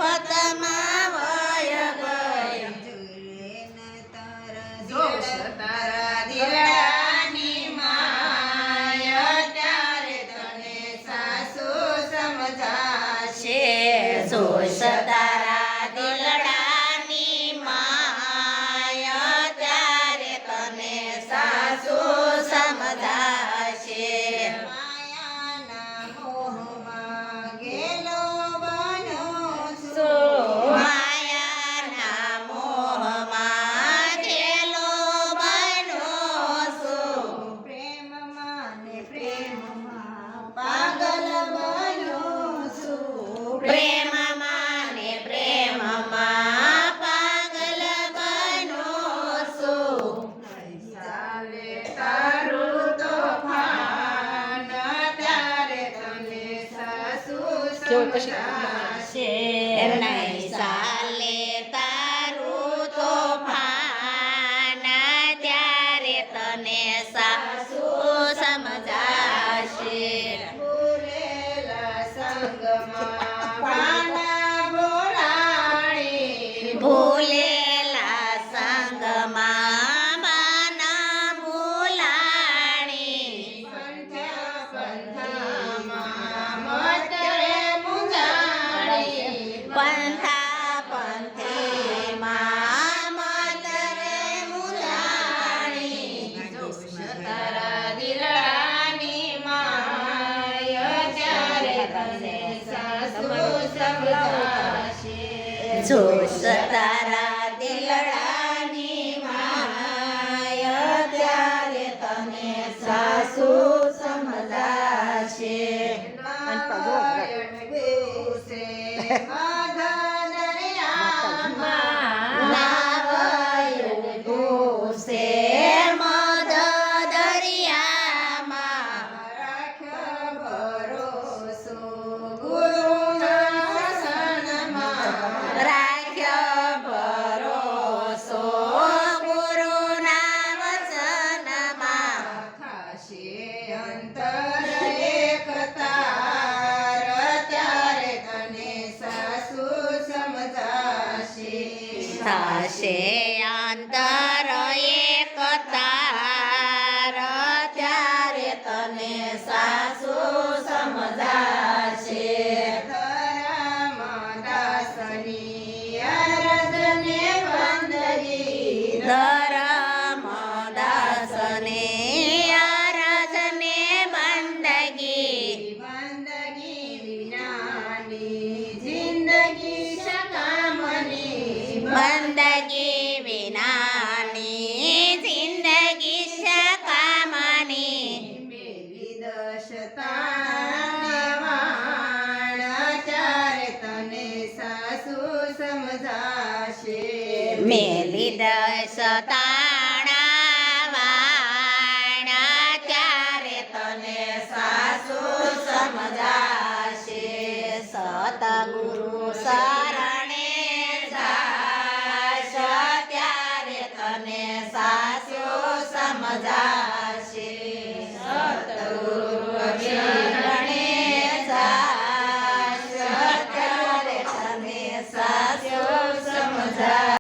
મફતમાં વય ગઈ જોશ તારા દિલડાની માય ત્યારે તને સાસુ સમજાશે. જોશ તારા દિલડાની માય ત્યારે તને સાસુ સમજાશે. માયાના મોહમાં ગેલો બનો માયાના મોહમાં ગેલો બનો છું. પ્રેમમાં ને પ્રેમમાં પાગલ બનો છું. પ્રેમમાં ને પ્રેમમાં પાગલ બનો છું. ચાલે તારું તોફાન ત્યારે તને સાસુ સમજાશે. નહીં ચાલે તારું તોફાન ત્યારે તને સાસુ સમજાશે. ભૂલેલા સંગમાં પાના બોલાણી ભૂલેલા સંગમાં માના ભૂલાણી પંથામાં મતરે મુંજાણી પંથા પંથીમાં મતરે મુલાણી. જોશ તારા દિલડાની માય ત્યારે તને સાસુ સમજાશે. જોશ તારા દિલડાની માય ત્યારે તને સાસુ સમજાશે. નારાયણ વિશે માધા દરિયામાં નાવાયું ભૂસે મદ દરિયામાં રાખ્યો ભરોસો ગુરુના શરણમાં. રાખ્યો ભરોસો ગુરુના વચનમાં. થશે અંતર એક તાર ત્યારે તને સાસુ સમજાશે. થશે અંતર એક તાર ત્યારે તને સાસુ સમજાશે. ધરામાં દાસની અરજને બંદગી ધરમ દાસને અરજને બંદગી. બંદગી વિનાની જિંદગી સકામની. બંદગી વિનાની જિંદગી સકામની. મેલી દશતાના વાણ ત્યારે તને સાસુ સમજાશે. મેલી દશ તાણા વાણ ત્યારે તને સાસુ સમજાશે. સતગુરુ શરણે જાશ ત્યારે તને સાસુ સમજાશે.